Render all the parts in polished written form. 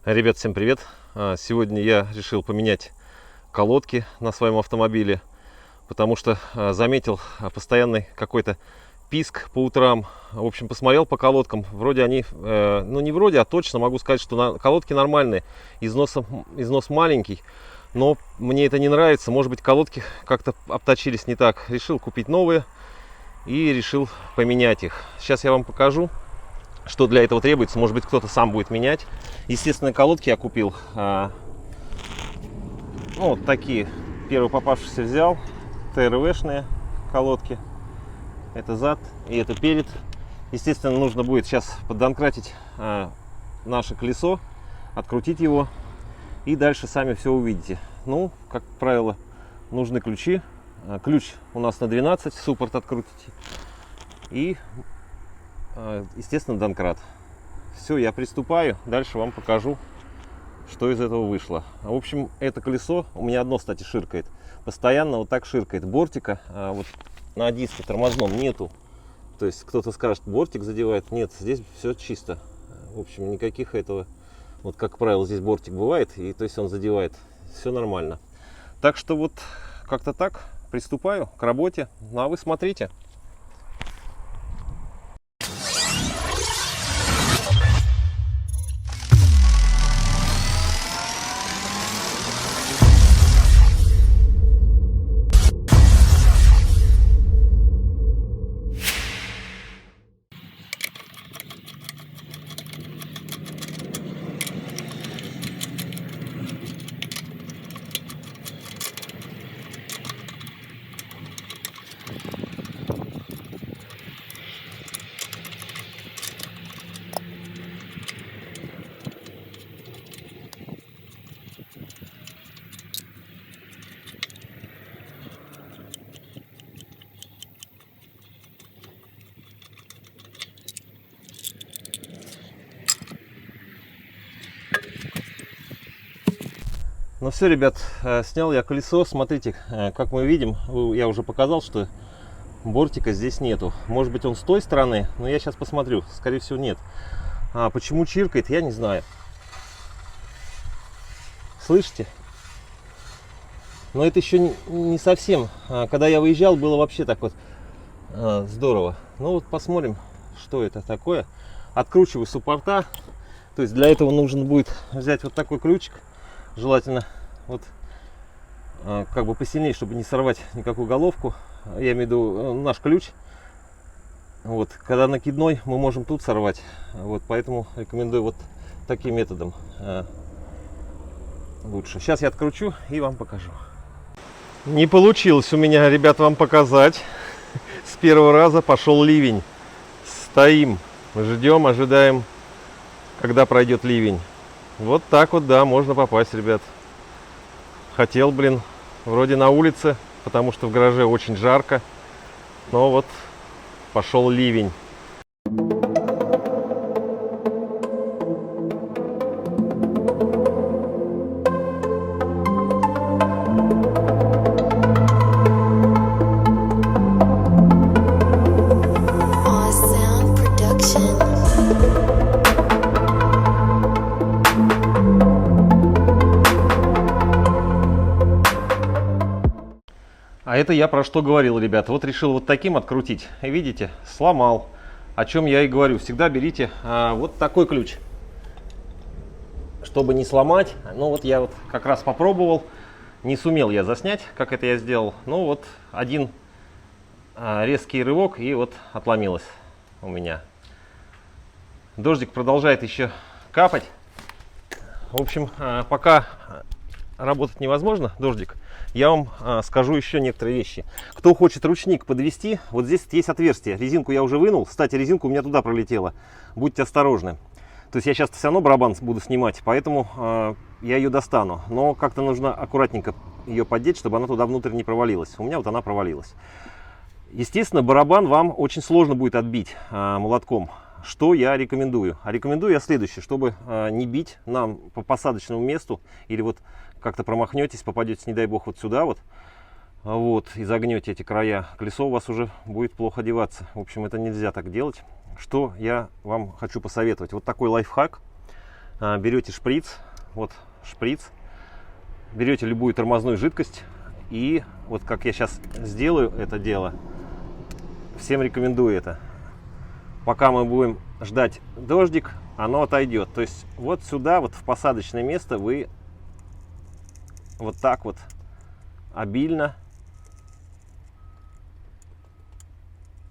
Ребят, всем привет! Сегодня я решил поменять колодки на своем автомобиле, потому что заметил постоянный какой-то писк по утрам. В общем, посмотрел по колодкам, вроде они, ну не вроде, а точно могу сказать, что колодки нормальные, износ маленький, но мне это не нравится. Может быть, колодки как-то обточились не так. Решил купить новые и решил поменять их. Сейчас я вам покажу, что для этого требуется. Может быть, кто-то сам будет менять. Естественно, колодки я купил. Ну, вот такие. Первые попавшиеся взял. ТРВшные колодки. Это зад и это перед. Естественно, нужно будет сейчас поддонкратить наше колесо, открутить его. И дальше сами все увидите. Ну, как правило, нужны ключи. Ключ у нас на 12, суппорт открутите. И естественно, донкрат. Все, я приступаю. Дальше вам покажу, что из этого вышло. В общем, это колесо у меня одно, кстати, ширкает. Постоянно вот так ширкает. Бортика вот на диске тормозном нету. То есть кто-то скажет, бортик задевает. Нет, здесь все чисто. В общем, никаких этого. Вот как правило, здесь бортик бывает, и то есть он задевает. Все нормально. Так что вот как-то так. Приступаю к работе. Ну а вы смотрите. Ну все, ребят, снял я колесо. Смотрите, как мы видим, я уже показал, что бортика здесь нету. Может быть, он с той стороны, но я сейчас посмотрю. Скорее всего, нет. Почему чиркает, я не знаю. Слышите? Но это еще не совсем. Когда я выезжал, было вообще так вот здорово. Ну вот посмотрим, что это такое. Откручиваю суппорта. То есть для этого нужно будет взять вот такой ключик. Желательно вот как бы посильнее, чтобы не сорвать никакую головку. Я имею в виду наш ключ. Вот, когда накидной, мы можем тут сорвать. Вот, поэтому рекомендую вот таким методом лучше. Сейчас я откручу и вам покажу. Не получилось у меня, ребят, вам показать. С первого раза пошел ливень. Стоим, ждем, ожидаем, когда пройдет ливень. Вот так вот, да, можно попасть, ребят. Хотел, блин, вроде на улице, потому что в гараже очень жарко. Но вот пошел ливень. А это я про что говорил, ребят. Вот решил вот таким открутить. И видите, сломал. О чем я и говорю. Всегда берите вот такой ключ, чтобы не сломать. Ну вот я вот как раз попробовал. Не сумел я заснять, как это я сделал. Ну вот один резкий рывок, и вот отломилось у меня. Дождик продолжает еще капать. В общем, пока работать невозможно, дождик, я вам скажу еще некоторые вещи. Кто хочет ручник подвести, вот здесь есть отверстие. Резинку я уже вынул. Кстати, резинка у меня туда пролетела. Будьте осторожны. То есть я сейчас все равно барабан буду снимать, поэтому я ее достану. Но как-то нужно аккуратненько ее поддеть, чтобы она туда внутрь не провалилась. У меня вот она провалилась. Естественно, барабан вам очень сложно будет отбить молотком. Что я рекомендую? А рекомендую я следующее, чтобы не бить нам по посадочному месту, или вот как-то промахнетесь, попадете, не дай бог, вот сюда вот, и загнете эти края, колесо у вас уже будет плохо одеваться. В общем, это нельзя так делать. Что я вам хочу посоветовать? Вот такой лайфхак. берете шприц, вот шприц, берете любую тормозную жидкость и вот как я сейчас сделаю это дело, всем рекомендую это. Пока мы будем ждать дождик, оно отойдет. То есть вот сюда, вот в посадочное место вы вот так вот обильно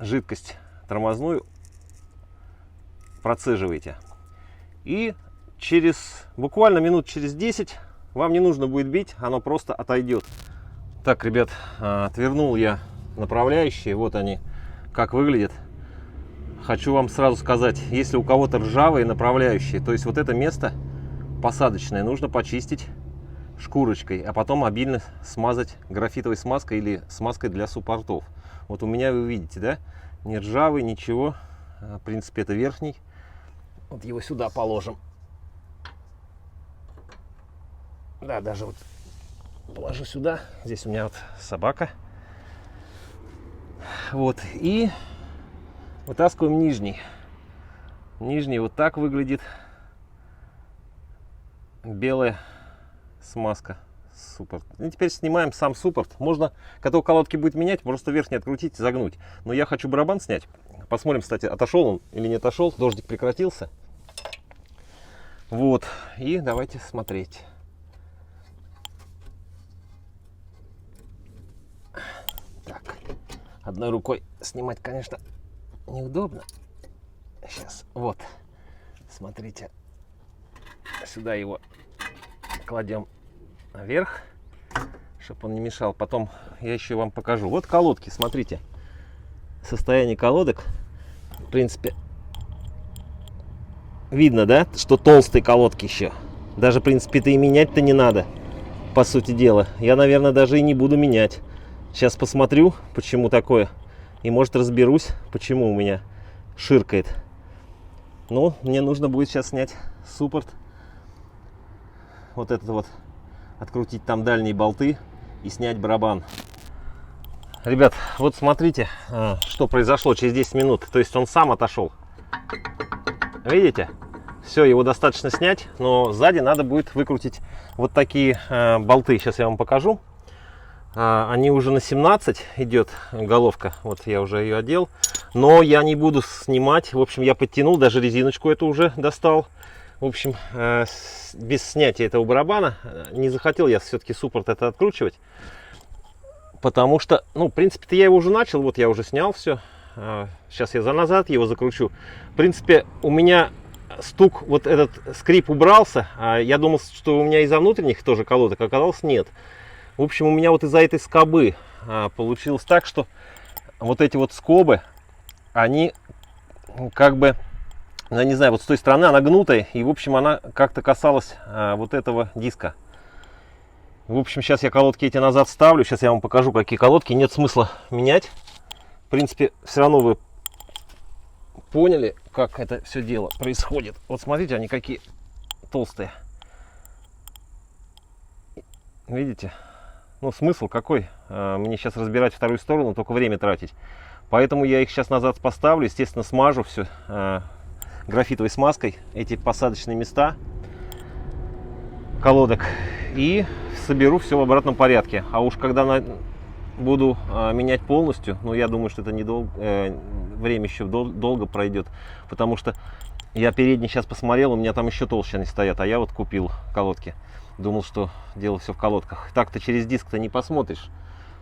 жидкость тормозную процеживаете. И буквально минут через 10 вам не нужно будет бить, оно просто отойдет. Так, ребят, отвернул я направляющие, вот они как выглядят. Хочу вам сразу сказать, если у кого-то ржавые направляющие, то есть вот это место посадочное нужно почистить шкурочкой, а потом обильно смазать графитовой смазкой или смазкой для суппортов. Вот у меня вы видите, да, не ржавый, ничего. В принципе, это верхний. Вот его сюда положим. Да, даже вот положу сюда. Здесь у меня вот собака. Вот, и вытаскиваем нижний. Нижний вот так выглядит. Белая смазка. Суппорт. И теперь снимаем сам суппорт. Можно, когда у колодки будет менять, просто верхний открутить, загнуть. Но я хочу барабан снять. Посмотрим, кстати, отошел он или не отошел. Дождик прекратился. Вот. И давайте смотреть. Так. Одной рукой снимать, конечно, неудобно. Сейчас. Вот. Смотрите. Сюда его кладем наверх, чтобы он не мешал. Потом я еще вам покажу. Вот колодки, смотрите. Состояние колодок. В принципе, видно, да, что толстые колодки еще. Даже, в принципе-то и менять-то не надо, по сути дела. Я, наверное, даже и не буду менять. Сейчас посмотрю, почему такое. И, может, разберусь, почему у меня ширкает. Ну, мне нужно будет сейчас снять суппорт. Вот этот вот. Открутить там дальние болты и снять барабан. Ребят, вот смотрите, что произошло через 10 минут. То есть он сам отошел. Видите? Все, его достаточно снять, но сзади надо будет выкрутить вот такие болты. Сейчас я вам покажу. Они уже на 17 идет головка. Вот я уже ее одел. Но я не буду снимать. В общем, я подтянул, даже резиночку эту уже достал. В общем, без снятия этого барабана не захотел я все-таки суппорт это откручивать. Потому что, ну, в принципе-то я его уже начал. Вот я уже снял все. Сейчас я назад его закручу. В принципе, у меня стук, вот этот скрип убрался. Я думал, что у меня из-за внутренних тоже колодок, оказалось нет. В общем, у меня вот из-за этой скобы получилось так, что вот эти вот скобы, они как бы, я не знаю, вот с той стороны она гнутая, и в общем она как-то касалась вот этого диска. В общем, сейчас я колодки эти назад ставлю, сейчас я вам покажу, какие колодки, нет смысла менять. В принципе, все равно вы поняли, как это все дело происходит. Вот смотрите, они какие толстые. Видите? Ну, смысл какой? Мне сейчас разбирать вторую сторону, только время тратить. Поэтому я их сейчас назад поставлю, естественно, смажу все графитовой смазкой, эти посадочные места колодок, и соберу все в обратном порядке. А уж когда буду менять полностью, ну, я думаю, что это недолго, время еще долго пройдет, потому что я передний сейчас посмотрел, у меня там еще толще они стоят, а я вот купил колодки. Думал, что дело все в колодках. Так-то через диск-то не посмотришь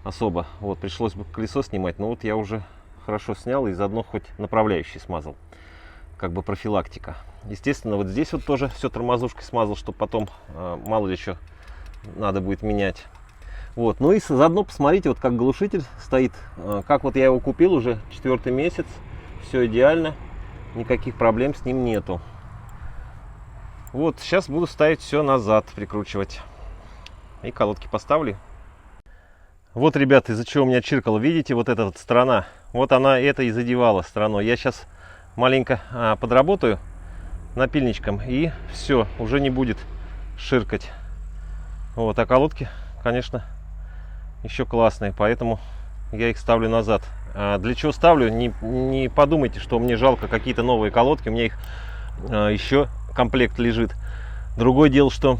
особо. Вот, пришлось бы колесо снимать, но вот я уже хорошо снял и заодно хоть направляющий смазал. Как бы профилактика. Естественно, вот здесь вот тоже все тормозушкой смазал, чтобы потом мало ли что надо будет менять. Вот, ну и заодно посмотрите, вот как глушитель стоит. Как вот я его купил уже 4-й месяц. Все идеально. Никаких проблем с ним нету. Вот, сейчас буду ставить все назад, прикручивать. И колодки поставлю. Вот, ребята, из-за чего у меня чиркало. Видите, вот эта вот сторона. Вот она это и задевала стороной. Я сейчас маленько подработаю напильничком. И все, уже не будет ширкать. Вот, а колодки, конечно, еще классные. Поэтому я их ставлю назад. Для чего ставлю? Не подумайте, что мне жалко какие-то новые колодки. У меня их еще комплект лежит. Другое дело, что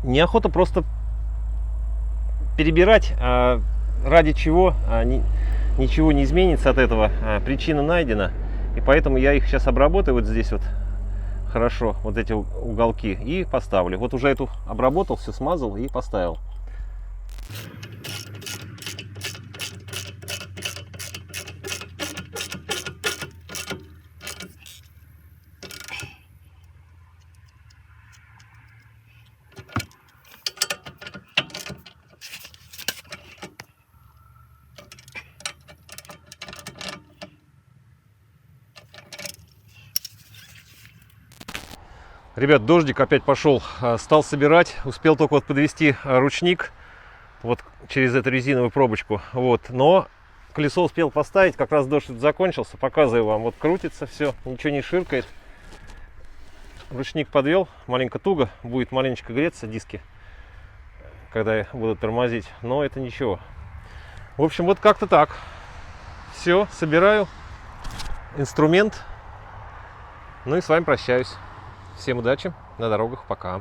неохота просто перебирать, ради чего ничего не изменится от этого. Причина найдена, и поэтому я их сейчас обработаю вот здесь вот хорошо, вот эти уголки, и поставлю. Вот уже эту обработал, все смазал и поставил. Ребят, дождик опять пошел, стал собирать, успел только вот подвести ручник вот через эту резиновую пробочку, вот, но колесо успел поставить, как раз дождь закончился, показываю вам, вот крутится все, ничего не ширкает, ручник подвел, маленько туго, будет маленечко греться диски, когда я буду тормозить, но это ничего. В общем, вот как-то так, все, собираю инструмент, ну и с вами прощаюсь. Всем удачи на дорогах, пока.